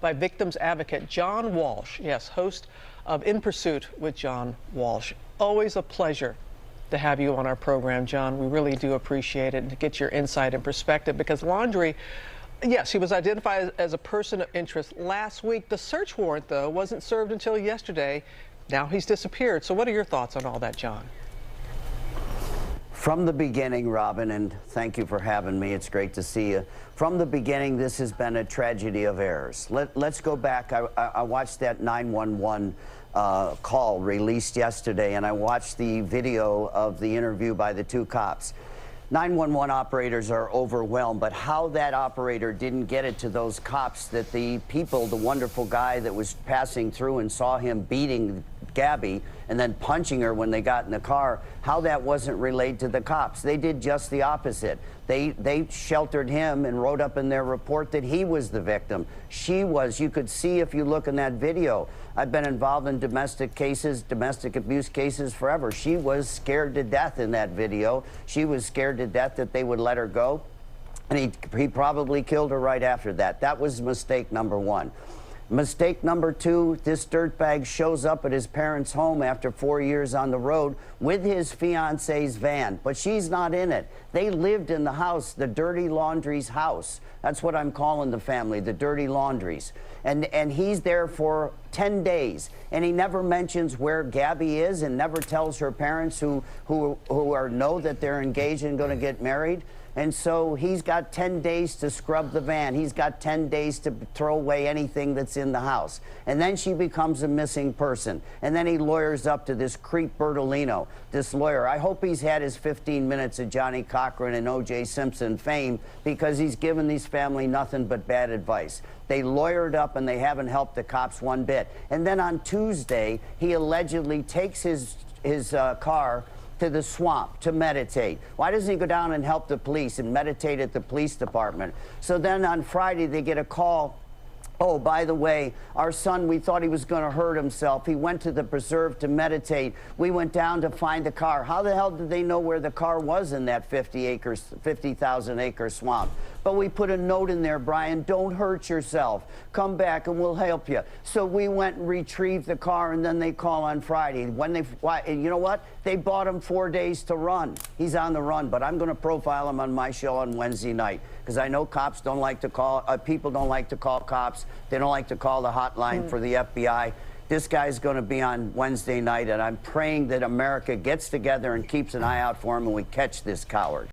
by victims advocate John Walsh. Yes, host of In Pursuit with John Walsh. Always a pleasure to have you on our program, John. We really do appreciate it and to get your insight and perspective, because Laundrie, yes, he was identified as a person of interest last week. The search warrant, though, wasn't served until yesterday. Now he's disappeared. So what are your thoughts on all that, John? From the beginning, Robin, and thank you for having me. It's great to see you. From the beginning, this has been a tragedy of errors. Let's go back. I watched that 911 call released yesterday, and I watched the video of the interview by the two cops. 911 operators are overwhelmed, but how that operator didn't get it to those cops, that the people, the wonderful guy that was passing through and saw him beating Gabby and then punching her when they got in the car, how that wasn't relayed to the cops. They did just the opposite. They sheltered him and wrote up in their report that he was the victim. She was. You could see if you look in that video. I've been involved in domestic cases, domestic abuse cases forever. She was scared to death in that video. She was scared to death that they would let her go. And he probably killed her right after that. That was mistake number one. Mistake number two, this dirtbag shows up at his parents' home after 4 years on the road with his fiance's van, but she's not in it. They lived in the house, the Dirty Laundrie's house. That's what I'm calling the family, the Dirty Laundries. And he's there for 10 days, and he never mentions where Gabby is and never tells her parents who know that they're engaged and going to get married. And so he's got 10 days to scrub the van. He's got 10 days to throw away anything that's in the house. And then she becomes a missing person. And then he lawyers up to this creep Bertolino, this lawyer. I hope he's had his 15 minutes of Johnny Cochran and O.J. Simpson fame, because he's given these family nothing but bad advice. They lawyered up and they haven't helped the cops one bit. And then on Tuesday, he allegedly takes his car to the swamp to meditate. Why doesn't he go down and help the police and meditate at the police department? So then on Friday, they get a call. Oh, by the way, our son, we thought he was going to hurt himself. He went to the preserve to meditate. We went down to find the car. How the hell did they know where the car was in that 50,000 acre swamp? But we put a note in there, Brian, don't hurt yourself. Come back and we'll help you. So we went and retrieved the car, and then they call on Friday. You know what? They bought him 4 days to run. He's on the run, but I'm going to profile him on my show on Wednesday night, because I know cops don't like to call, people don't like to call cops. They don't like to call the hotline for the FBI. This guy's going to be on Wednesday night, and I'm praying that America gets together and keeps an eye out for him and we catch this coward.